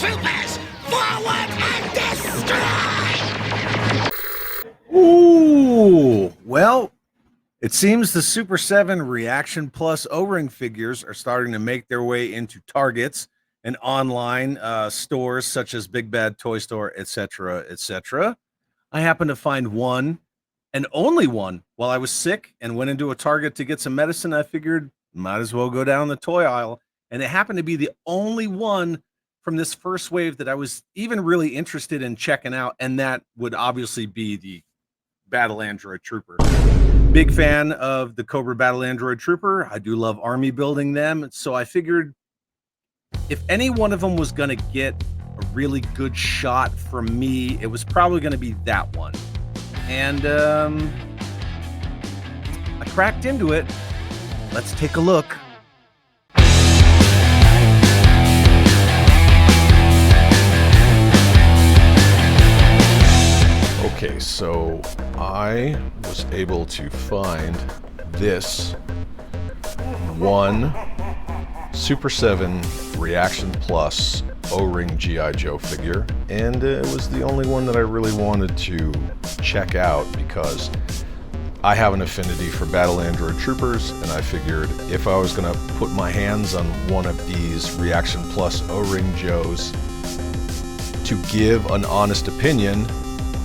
troopers! Forward and destroy! Ooh, well, it seems the Super 7 Reaction Plus O-ring figures are starting to make their way into Targets and online stores such as Big Bad Toy Store, etc., etc. I happened to find one and only one while I was sick and went into a Target to get some medicine. I figured might as well go down the toy aisle, and it happened to be the only one from this first wave that I was even really interested in checking out, and that would obviously be the Battle Android Trooper. Big fan of the Cobra Battle Android Trooper. I do love army building them, so I figured if any one of them was going to get a really good shot from me, it was probably going to be that one. And I cracked into it. Let's take a look. Okay, so I was able to find this one Super 7 Reaction Plus O-ring G.I. Joe figure, and it was the only one that I really wanted to check out because I have an affinity for Battle Android Troopers, and I figured if I was going to put my hands on one of these Reaction Plus O-ring Joes to give an honest opinion,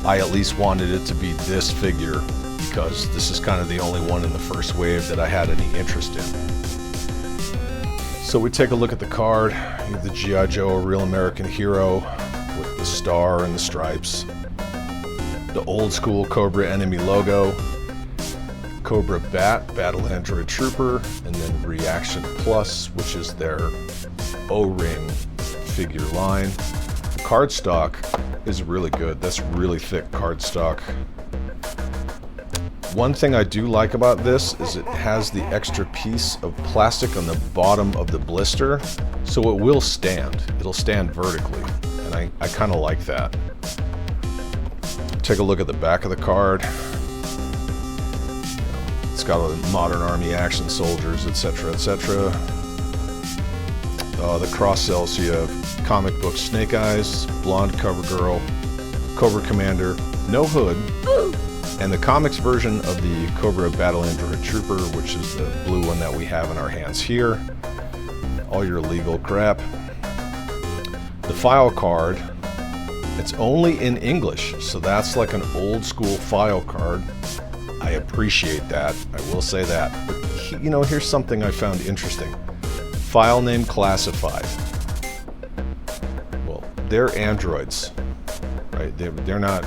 I at least wanted it to be this figure because this is kind of the only one in the first wave that I had any interest in. So we take a look at the card. You have the G.I. Joe, a real American hero with the star and the stripes. The old school Cobra enemy logo. Cobra Bat, Battle Android Trooper, and then Reaction Plus, which is their O-ring figure line. The cardstock is really good. That's really thick cardstock. One thing I do like about this is it has the extra piece of plastic on the bottom of the blister, so it will stand. It'll stand vertically, and I kind of like that. Take a look at the back of the card. It's got a modern army action soldiers, etc., etc. The cross sells, so you have comic book Snake Eyes, blonde cover girl, Cobra Commander, no hood, and the comics version of the Cobra Battle Android Trooper, which is the blue one that we have in our hands here. All your legal crap. The file card, it's only in English, so that's like an old school file card. I appreciate that, I will say that. But you know, here's something I found interesting. File name classified. Well, they're androids, right? They're not,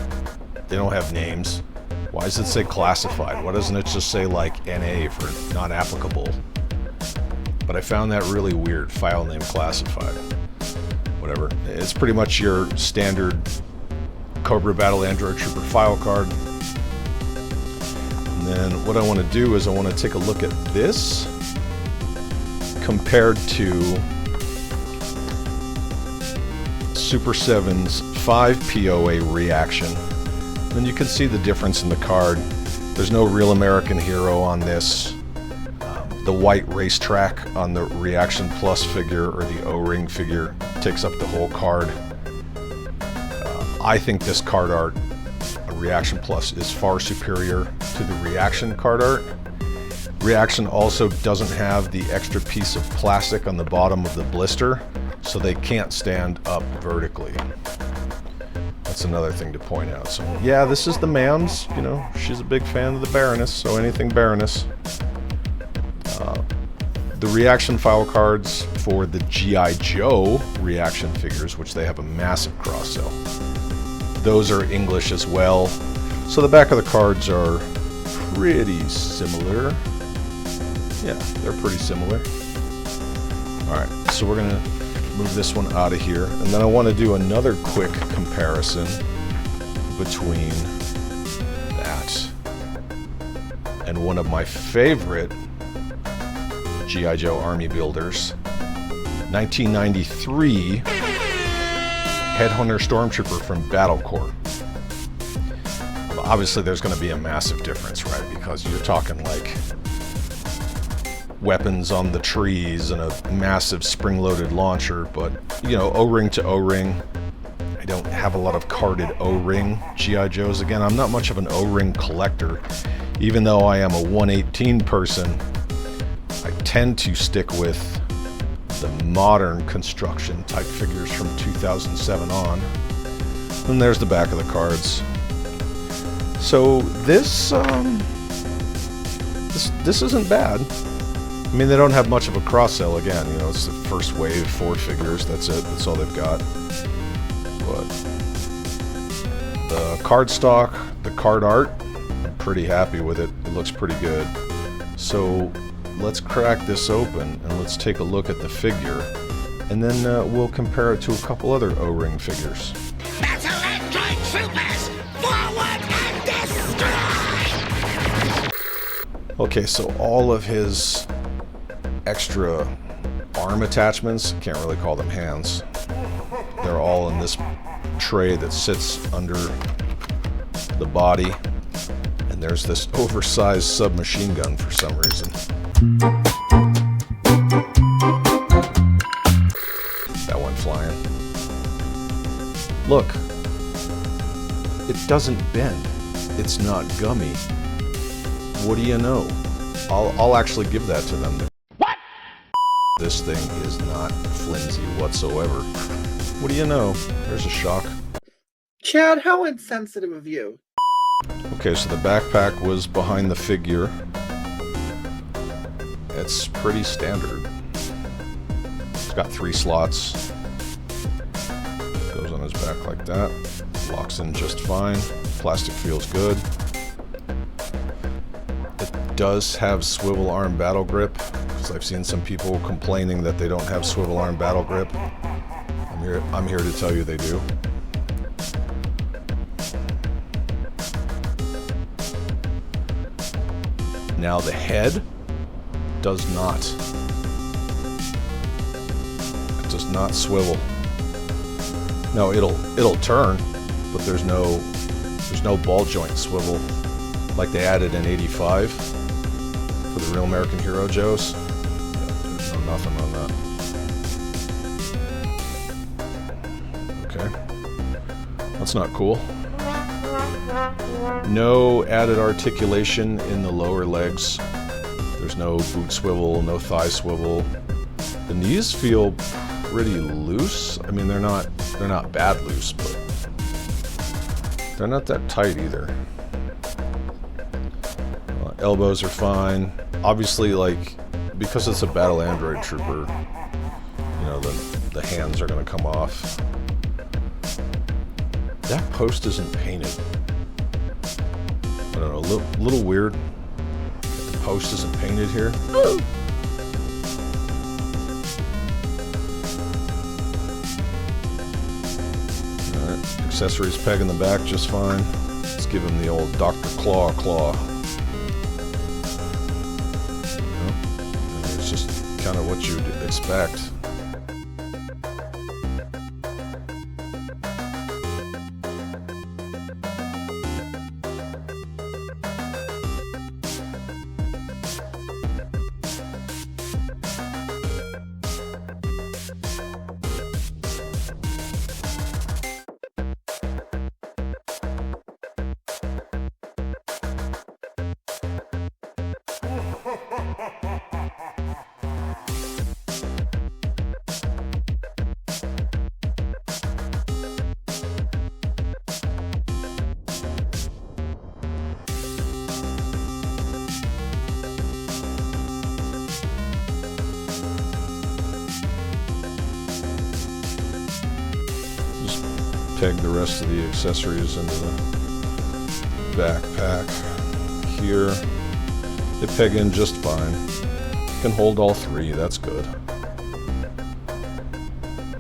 they don't have names. Why does it say classified? Why doesn't it just say like NA for not applicable? But I found that really weird, file name classified. Whatever, it's pretty much your standard Cobra Battle Android Trooper file card. And then what I want to do is I want to take a look at this compared to Super 7's 5 POA Reaction. And you can see the difference in the card. There's no real American hero on this. The white racetrack on the Reaction Plus figure or the O-ring figure takes up the whole card. I think this card art, Reaction Plus, is far superior to the Reaction card art. Reaction also doesn't have the extra piece of plastic on the bottom of the blister, so they can't stand up vertically. That's another thing to point out. So yeah, this is the Mams, you know, she's a big fan of the Baroness, so anything Baroness. The Reaction file cards for the G.I. Joe Reaction figures, which they have a massive cross-sell. Those are English as well. So the back of the cards are pretty similar. Yeah, they're pretty similar. Alright, so we're gonna move this one out of here, and then I want to do another quick comparison between that and one of my favorite G.I. Joe Army builders, 1993 Headhunter Stormtrooper from Battle Corps. Well, obviously there's going to be a massive difference, right? Because you're talking like weapons on the trees and a massive spring-loaded launcher, but, you know, O-ring to O-ring. I don't have a lot of carded O-ring G.I. Joes. Again, I'm not much of an O-ring collector. Even though I am a 118 person, I tend to stick with the modern construction type figures from 2007 on. And there's the back of the cards. So this isn't bad. I mean, they don't have much of a cross-sell again. You know, it's the first wave, 4 figures. That's it. That's all they've got. But the card stock, the card art, I'm pretty happy with it. It looks pretty good. So let's crack this open and let's take a look at the figure. And then we'll compare it to a couple other O-ring figures. Metal Android Troopers, forward and destroy! Okay, so all of his extra arm attachments, can't really call them hands, they're all in this tray that sits under the body. And there's this oversized submachine gun for some reason. That went flying. Look, it doesn't bend. It's not gummy. What do you know? I'll actually give that to them. What? This thing is not flimsy whatsoever. What do you know? There's a shock. Chad, how insensitive of you. Okay, so the backpack was behind the figure. It's pretty standard. It's got 3 slots. Goes on his back like that. Locks in just fine. Plastic feels good. It does have swivel arm battle grip, because I've seen some people complaining that they don't have swivel arm battle grip. I'm here to tell you they do. Now the head does not. It does not swivel. No, it'll turn, but there's no ball joint swivel like they added in '85 for the Real American Hero Joes. Yeah, there's nothing on that. Okay, that's not cool. No added articulation in the lower legs. There's no boot swivel, no thigh swivel. The knees feel pretty loose. I mean, they're not bad loose, but they're not that tight either. Elbows are fine. Obviously, like, because it's a battle android trooper, you know, the hands are gonna come off. That post isn't painted. I don't know, a little weird. The post isn't painted here. Alright, accessories peg in the back just fine. Let's give him the old Dr. Claw. It's just kind of what you'd expect. Peg the rest of the accessories into the backpack here. They peg in just fine. Can hold all 3, that's good.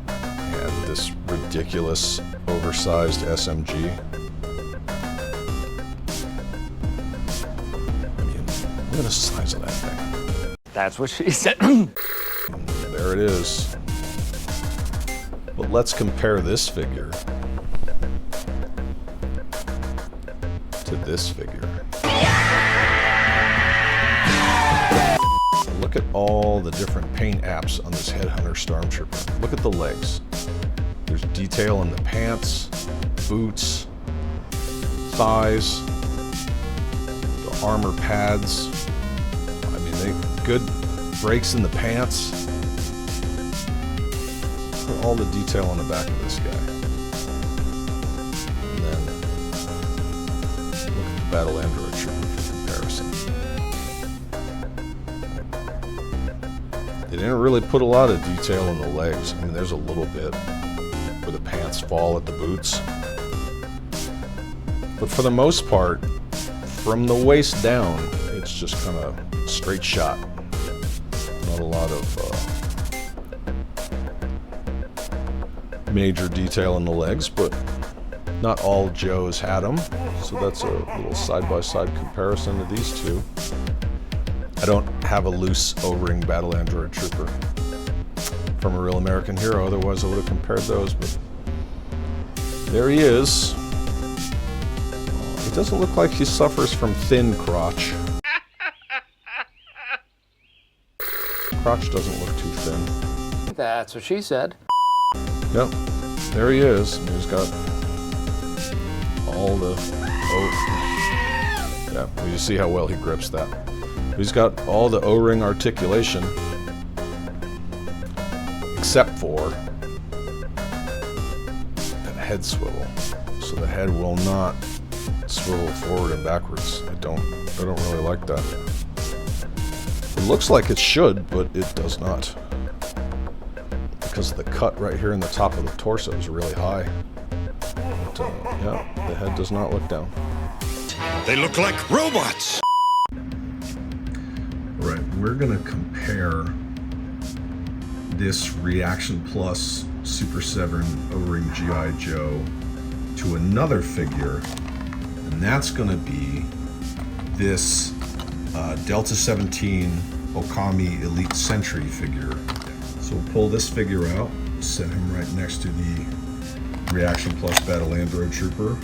And this ridiculous oversized SMG. I mean, look at the size of that thing. That's what she said. There it is. But let's compare this figure to this figure. Look look at all the different paint apps on this Headhunter Stormtrooper. Look at the legs. There's detail in the pants, boots, thighs, the armor pads. I mean, they good breaks in the pants. Look at all the detail on the back of this guy. And then look at the Battle Android Trooper for comparison. They didn't really put a lot of detail in the legs. I mean, there's a little bit where the pants fall at the boots. But for the most part, from the waist down, it's just kind of straight shot. Not a lot of major detail in the legs, but not all Joes had them. So that's a little side-by-side comparison of these two. I don't have a loose O-ring Battle Android Trooper from a Real American Hero, otherwise I would have compared those, but there he is. It doesn't look like he suffers from thin crotch. Crotch doesn't look too thin. That's what she said. Yep, there he is. And he's got all the... Oh, yeah, well, you see how well he grips that. He's got all the O-ring articulation, except for that head swivel. So the head will not swivel forward and backwards. I don't really like that. It looks like it should, but it does not. Because the cut right here in the top of the torso is really high. But, yeah, the head does not look down. They look like robots. Right, we're gonna compare this ReAction Plus Super7 O-ring G.I. Joe to another figure, and that's gonna be this Delta 17 Okami Elite Sentry figure. So we'll pull this figure out, set him right next to the ReAction Plus Battle Android Trooper.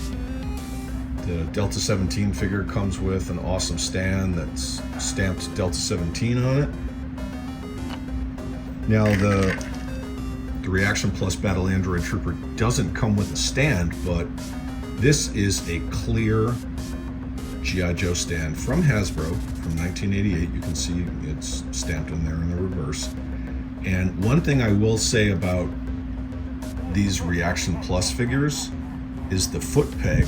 The Delta 17 figure comes with an awesome stand that's stamped Delta 17 on it. Now the ReAction Plus Battle Android Trooper doesn't come with a stand, but this is a clear G.I. Joe stand from Hasbro from 1988. You can see it's stamped in there in the reverse. And one thing I will say about these ReAction Plus figures is the foot peg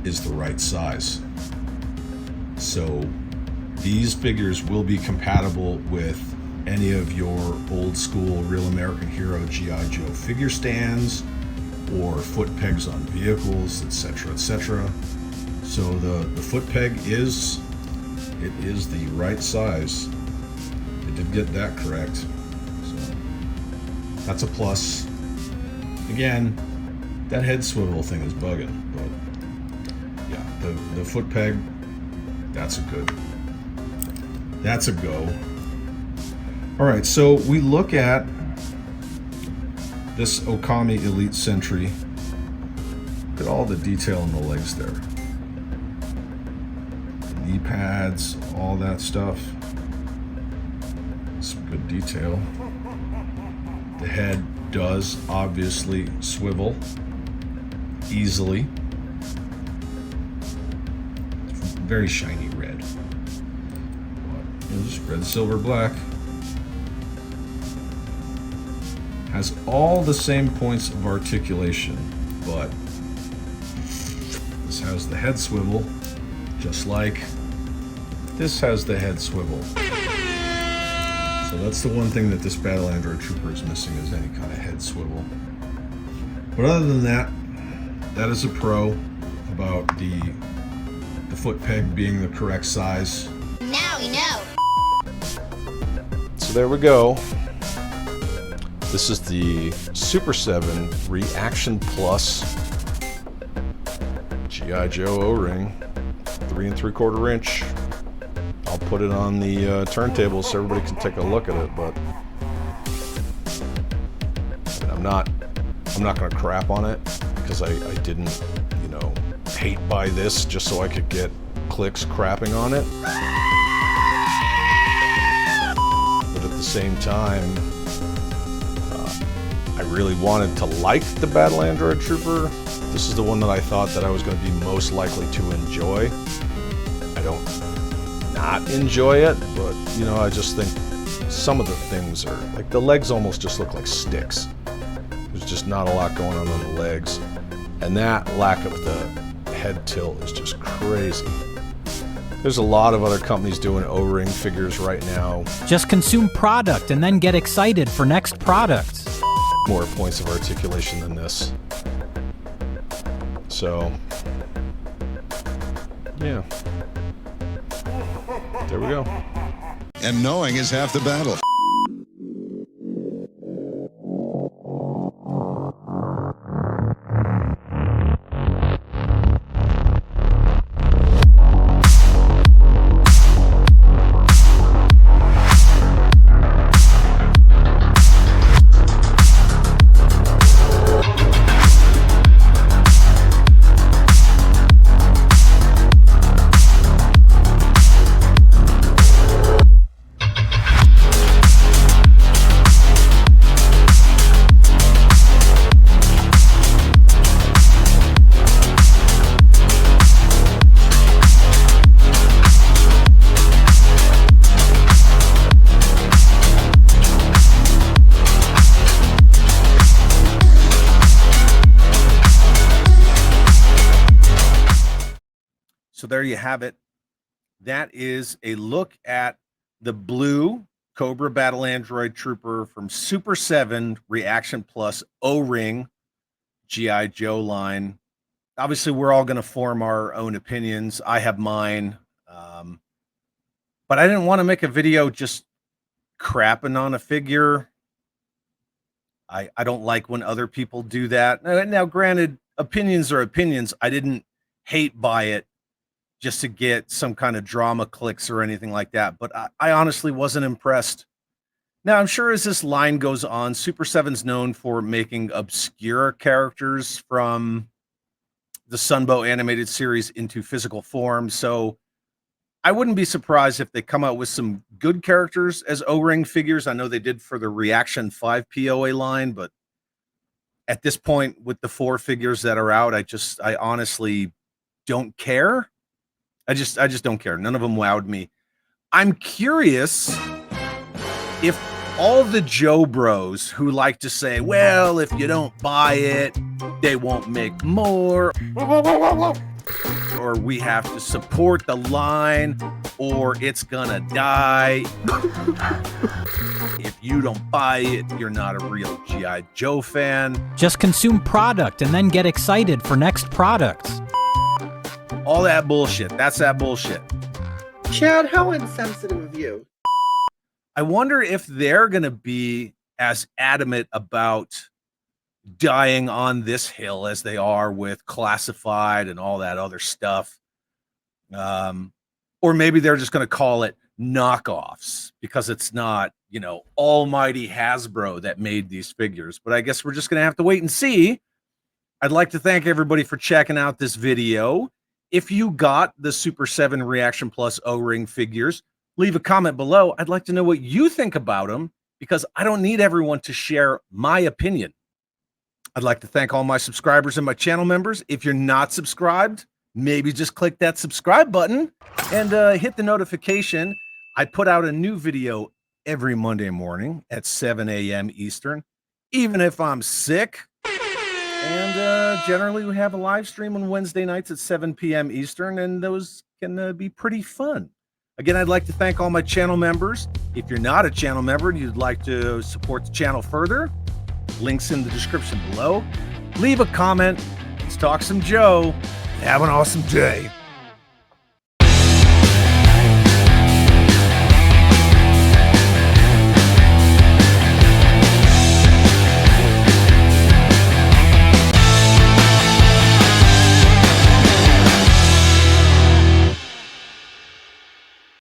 is the right size. So these figures will be compatible with any of your old school Real American Hero G.I. Joe figure stands or foot pegs on vehicles, etc., etc. So the foot peg is the right size. I did get that correct. So that's a plus. Again, that head swivel thing is bugging, but yeah, the foot peg, that's a go. All right, so we look at this Okami Elite Sentry. Look at all the detail in the legs there. The knee pads, all that stuff. Some good detail. The head does obviously swivel easily. Very shiny red. Just red, silver, black. Has all the same points of articulation, but this has the head swivel, just like this has the head swivel. So that's the one thing that this Battle Android Trooper is missing, is any kind of head swivel. But other than that, that is a pro about the foot peg being the correct size. Now we know. So there we go. This is the Super7 ReAction Plus G.I. Joe O-ring, 3 3/4 inch. I'll put it on the turntable so everybody can take a look at it, but I'm not gonna crap on it because I didn't, hate buy this just so I could get clicks crapping on it. the same time, I really wanted to like the Battle Android Trooper. This is the one that I thought that I was going to be most likely to enjoy. I don't not enjoy it, but you know, I just think some of the things are like the legs almost just look like sticks. There's just not a lot going on the legs, and that lack of the head tilt is just crazy. There's a lot of other companies doing O-ring figures right now. Just consume product and then get excited for next product. More points of articulation than this. So, yeah. There we go. And knowing is half the battle. So there you have it. That is a look at the blue Cobra Battle Android Trooper from Super7 ReAction Plus O-ring G.I. Joe line. Obviously, we're all going to form our own opinions. I have mine. But I didn't want to make a video just crapping on a figure. I don't like when other people do that. Now, granted, opinions are opinions. I didn't hate buy it just to get some kind of drama clicks or anything like that. But I honestly wasn't impressed. Now, I'm sure as this line goes on, Super7's known for making obscure characters from the Sunbow animated series into physical form. So I wouldn't be surprised if they come out with some good characters as O-ring figures. I know they did for the ReAction 5 POA line, but at this point with the 4 figures that are out, I honestly don't care. I just don't care. None of them wowed me. I'm curious if all the Joe bros who like to say, well, if you don't buy it, they won't make more, or we have to support the line, or it's gonna die. If you don't buy it, you're not a real G.I. Joe fan. Just consume product and then get excited for next products. All that bullshit. That's that bullshit. Chad, how insensitive of you. I wonder if they're going to be as adamant about dying on this hill as they are with classified and all that other stuff. Or maybe they're just going to call it knockoffs because it's not, you know, almighty Hasbro that made these figures. But I guess we're just going to have to wait and see. I'd like to thank everybody for checking out this video. If you got the Super7 ReAction Plus O-ring figures, leave a comment below. I'd like to know what you think about them because I don't need everyone to share my opinion. I'd like to thank all my subscribers and my channel members. If you're not subscribed, maybe just click that subscribe button and hit the notification. I put out a new video every Monday morning at 7 a.m. Eastern, even if I'm sick. And generally we have a live stream on Wednesday nights at 7 p.m. Eastern, and those can be pretty fun. Again, I'd like to thank all my channel members. If you're not a channel member and you'd like to support the channel further, links in the description below. Leave a comment. Let's talk some Joe. Have an awesome day.